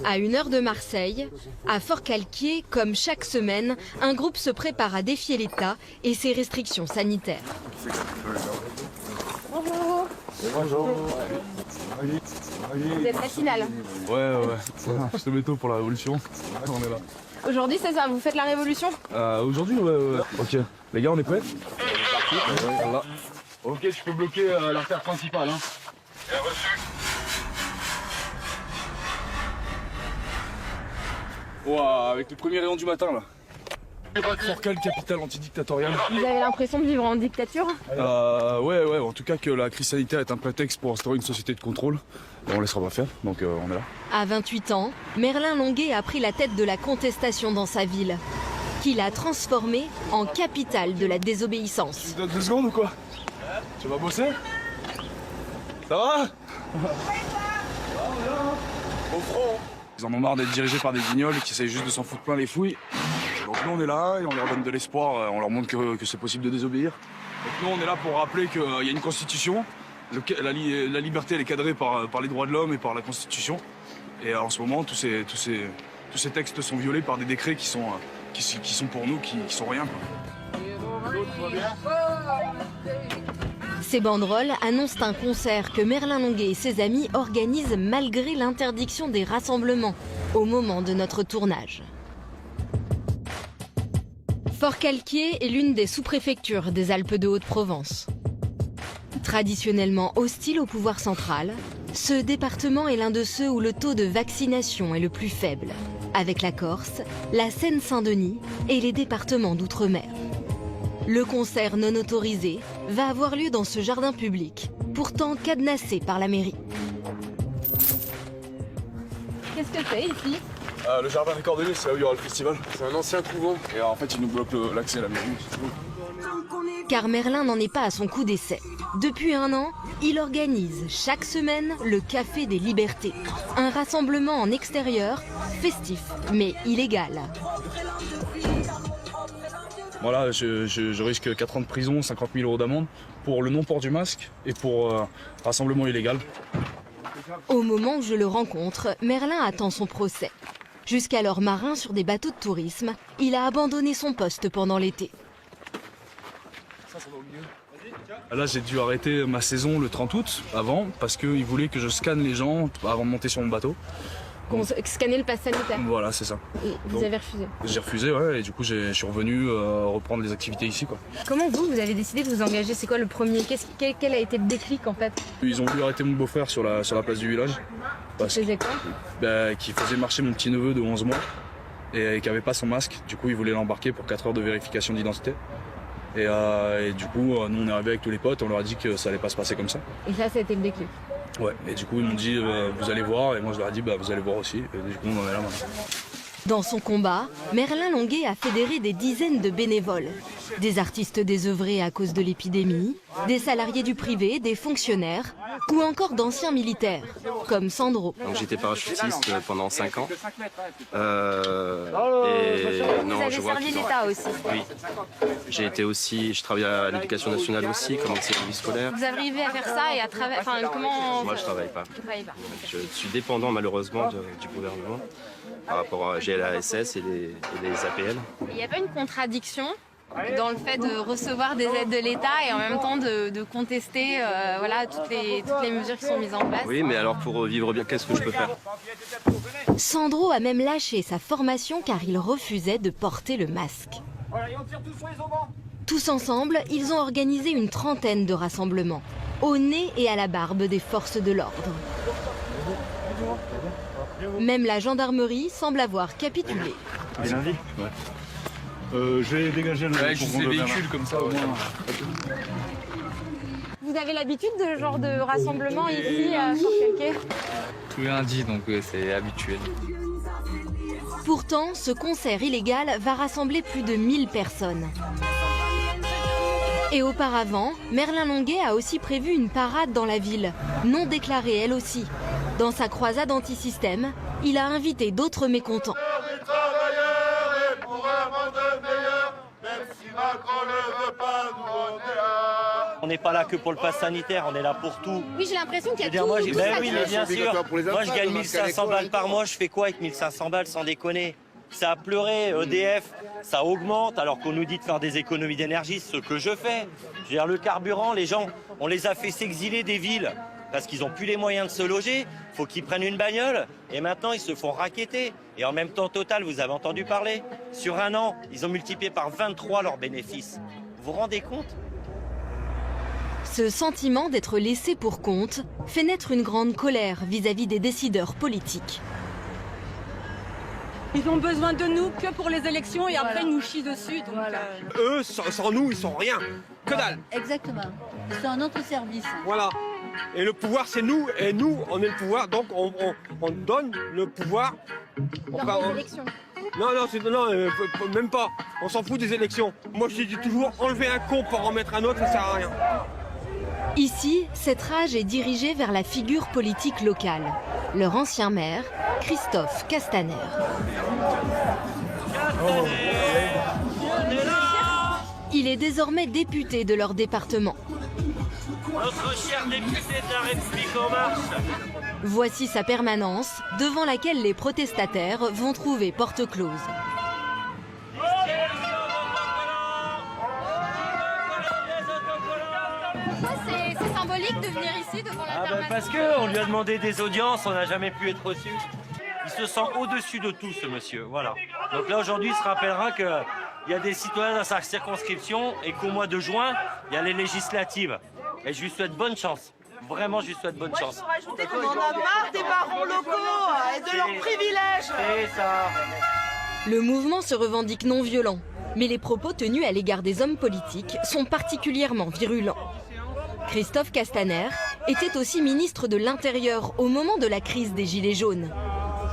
À 1 heure de Marseille, à Forcalquier, comme chaque semaine, un groupe se prépare à défier l'État et ses restrictions sanitaires. Bonjour. Bonjour. Vous êtes matinal. Ouais. Je te mets tôt pour la révolution. On est là. Aujourd'hui, c'est ça, vous faites la révolution? Aujourd'hui, ouais. Ok. Les gars, on est prêts? Voilà. Ok, je peux bloquer l'artère principale. Hein. Bien reçu. Ouah, avec le premier rayon du matin là. Forcalquier, capitale antidictatoriale. Vous avez l'impression de vivre en dictature? Ouais, en tout cas que la crise sanitaire est un prétexte pour instaurer une société de contrôle. On laissera pas faire, donc on est là. À 28 ans, Merlin Longuet a pris la tête de la contestation dans sa ville, qu'il a transformée en capitale de la désobéissance. Tu me donnes 2 secondes ou quoi? Tu vas bosser? Ça va? Au front. Ils en ont marre d'être dirigés par des guignols qui essayent juste de s'en foutre plein les fouilles. Donc nous on est là et on leur donne de l'espoir, on leur montre que c'est possible de désobéir. Donc nous on est là pour rappeler qu'il y a une constitution, la liberté elle est cadrée par les droits de l'homme et par la constitution. Et en ce moment tous ces textes sont violés par des décrets qui sont pour nous, qui sont rien. Ces banderoles annoncent un concert que Merlin Longuet et ses amis organisent malgré l'interdiction des rassemblements au moment de notre tournage. Forcalquier est l'une des sous-préfectures des Alpes de Haute-Provence. Traditionnellement hostile au pouvoir central, ce département est l'un de ceux où le taux de vaccination est le plus faible, avec la Corse, la Seine-Saint-Denis et les départements d'outre-mer. Le concert non autorisé va avoir lieu dans ce jardin public, pourtant cadenassé par la mairie. Qu'est-ce que c'est ici? Le jardin des Cordeliers, c'est là où il y aura le festival. C'est un ancien couvent. Et en fait, ils nous bloquent l'accès à la mairie. Car Merlin n'en est pas à son coup d'essai. Depuis 1 an, il organise chaque semaine le Café des Libertés. Un rassemblement en extérieur, festif, mais illégal. Voilà, je risque 4 ans de prison, 50 000 € d'amende pour le non-port du masque et pour rassemblement illégal. Au moment où je le rencontre, Merlin attend son procès. Jusqu'alors marin sur des bateaux de tourisme, il a abandonné son poste pendant l'été. Là, j'ai dû arrêter ma saison le 30 août, avant, parce qu'ils voulaient que je scanne les gens avant de monter sur mon bateau. Scanner le pass sanitaire. Voilà, c'est ça. Et vous avez refusé? J'ai refusé, ouais, et du coup, je suis revenu reprendre les activités ici, quoi. Comment vous avez décidé de vous engager? C'est quoi le premier? Quel a été le déclic en fait? Ils ont voulu arrêter mon beau-frère sur la place du village. Qui faisait quoi? Qui faisait marcher mon petit-neveu de 11 mois et qui avait pas son masque. Du coup, ils voulaient l'embarquer pour 4 heures de vérification d'identité. Et du coup, nous on est arrivé avec tous les potes, on leur a dit que ça allait pas se passer comme ça. Et ça a été le déclic? Ouais, et du coup ils m'ont dit vous allez voir, et moi je leur ai dit vous allez voir aussi, et du coup on en est là maintenant. Dans son combat, Merlin Longuet a fédéré des dizaines de bénévoles. Des artistes désœuvrés à cause de l'épidémie, des salariés du privé, des fonctionnaires ou encore d'anciens militaires, comme Sandro. J'étais parachutiste pendant 5 ans. Vous avez servi l'État aussi? Oui. J'ai été aussi, je travaille à l'éducation nationale aussi, comme ancien service scolaire. Vous arrivez à faire ça et à travers... Enfin, comment... Moi je travaille pas. Vous travaillez pas. Je suis dépendant malheureusement du gouvernement par rapport à GLASS et les APL. Il n'y a pas une contradiction dans le fait de recevoir des aides de l'État et en même temps de contester voilà, toutes les mesures qui sont mises en place? Oui, mais alors pour vivre bien, qu'est-ce que je peux faire? Sandro a même lâché sa formation car il refusait de porter le masque. Tous ensemble, ils ont organisé une trentaine de rassemblements, au nez et à la barbe des forces de l'ordre. Même la gendarmerie semble avoir capitulé. Et lundi? Ouais. Je vais dégager le juste les véhicules comme ça au moins. Vous avez l'habitude de ce genre de rassemblement ici à Forcalquier? Tous les lundis, donc c'est habituel. Pourtant, ce concert illégal va rassembler plus de 1000 personnes. Et auparavant, Merlin Longuet a aussi prévu une parade dans la ville, non déclarée elle aussi. Dans sa croisade anti-système, il a invité d'autres mécontents. On n'est pas là que pour le pass sanitaire, on est là pour tout. Oui, j'ai l'impression qu'il y a dire, tout. moi, tout ben ça oui, qui- mais bien sûr. Moi, je gagne 1500 balles par mois. Je fais quoi avec 1500 balles, sans déconner? Ça a pleuré, EDF, ça augmente, alors qu'on nous dit de faire des économies d'énergie, ce que je fais. Je veux dire, le carburant, les gens, on les a fait s'exiler des villes parce qu'ils n'ont plus les moyens de se loger. Il faut qu'ils prennent une bagnole et maintenant, ils se font racketter. Et en même temps, Total, vous avez entendu parler? Sur un an, ils ont multiplié par 23 leurs bénéfices. Vous vous rendez compte? Ce sentiment d'être laissé pour compte fait naître une grande colère vis-à-vis des décideurs politiques. Ils ont besoin de nous que pour les élections et après ils nous chient dessus. Donc, Eux, sans nous, ils sont rien. Que dalle. Exactement. C'est un autre service. Voilà. Et le pouvoir, c'est nous. Et nous, on est le pouvoir. Donc, on donne le pouvoir. Non, même pas. On s'en fout des élections. Moi, je dis toujours, enlever un con pour en mettre un autre, ça sert à rien. Ici, cette rage est dirigée vers la figure politique locale, leur ancien maire, Christophe Castaner. Il est désormais député de leur département. Notre cher député de la République En Marche. Voici sa permanence, devant laquelle les protestataires vont trouver porte close. C'est symbolique de venir ici devant la permanence. Parce qu'on lui a demandé des audiences, on n'a jamais pu être reçu. Il se sent au-dessus de tout, ce monsieur. Voilà. Donc là, aujourd'hui, il se rappellera qu'il y a des citoyens dans sa circonscription et qu'au mois de juin, il y a les législatives. Et je lui souhaite bonne chance. Vraiment, je lui souhaite bonne chance. On en a marre des barons locaux et de leurs privilèges. C'est ça. Le mouvement se revendique non violent, mais les propos tenus à l'égard des hommes politiques sont particulièrement virulents. Christophe Castaner était aussi ministre de l'Intérieur au moment de la crise des Gilets jaunes.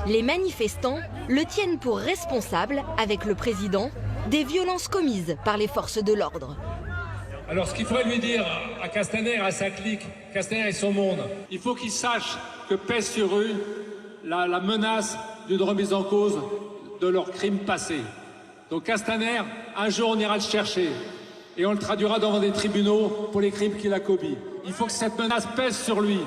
Les manifestants le tiennent pour responsable, avec le président, des violences commises par les forces de l'ordre. Alors ce qu'il faudrait lui dire à Castaner, à sa clique, Castaner et son monde, il faut qu'il sache que pèse sur eux la menace d'une remise en cause de leurs crimes passés. Donc Castaner, un jour on ira le chercher et on le traduira devant des tribunaux pour les crimes qu'il a commis. Il faut que cette menace pèse sur lui,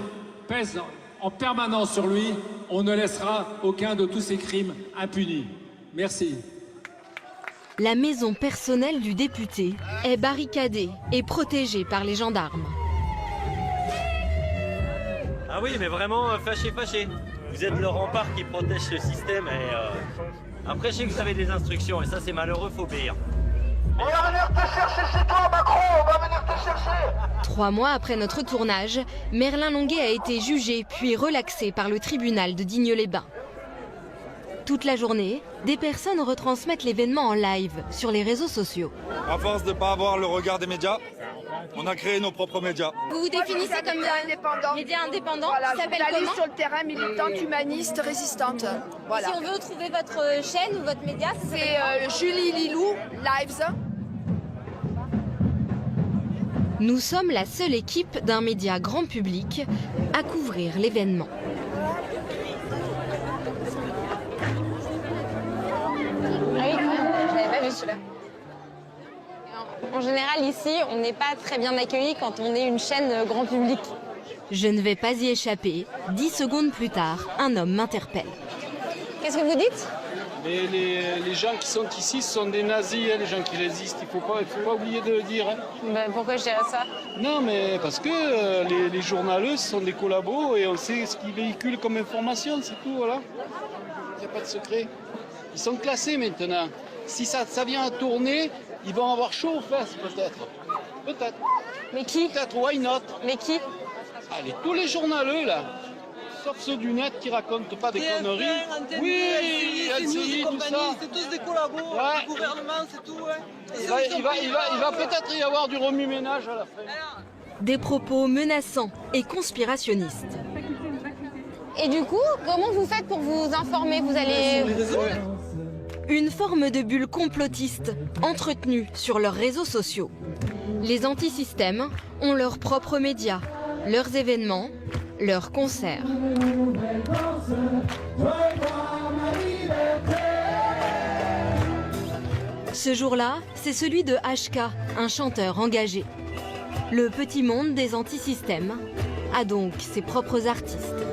pèse en permanence sur lui. On ne laissera aucun de tous ces crimes impunis. Merci. La maison personnelle du député est barricadée et protégée par les gendarmes. Ah oui, mais vraiment, fâché. Vous êtes le rempart qui protège le système. Et après, je sais que vous avez des instructions et ça, c'est malheureux, faut obéir. On va venir te chercher chez toi, Macron, on va venir te chercher. 3 mois après notre tournage, Merlin Longuet a été jugé puis relaxé par le tribunal de Digne-les-Bains. Toute la journée, des personnes retransmettent l'événement en live sur les réseaux sociaux. À force de ne pas avoir le regard des médias, on a créé nos propres médias. Vous vous définissez comme média indépendant, Voilà, qui s'appelle journaliste comment? sur le terrain, militante, humaniste, résistante. Voilà. Si on veut trouver votre chaîne ou votre média, C'est Julie Lilou, Lives. Nous sommes la seule équipe d'un média grand public à couvrir l'événement. Ah oui, j'avais pas vu celui-là. En général, ici, on n'est pas très bien accueillis quand on est une chaîne grand public. Je ne vais pas y échapper. 10 secondes plus tard, un homme m'interpelle. Qu'est-ce que vous dites? Les gens qui sont ici sont des nazis, les gens qui résistent. Il faut pas oublier de le dire. Pourquoi je dirais ça? Non, mais parce que les journalistes sont des collabos et on sait ce qu'ils véhiculent comme information, c'est tout, voilà. Il n'y a pas de secret. Ils sont classés maintenant. Si ça vient à tourner, ils vont avoir chaud aux fesses, peut-être. Peut-être. Mais qui? Peut-être, why not? Mais qui? Allez, tous les journaleux, là. Sauf ceux du net qui racontent pas des conneries. Oui, LCI, tout ça. C'est tous des collabos, Ouais. le gouvernement, c'est tout. Ouais. Il va peut-être y avoir du remue-ménage à la fin. Des propos menaçants et conspirationnistes. Et du coup, comment vous faites pour vous informer? Vous allez... Une forme de bulle complotiste entretenue sur leurs réseaux sociaux. Les antisystèmes ont leurs propres médias, leurs événements, leurs concerts. Ce jour-là, c'est celui de HK, un chanteur engagé. Le petit monde des antisystèmes a donc ses propres artistes.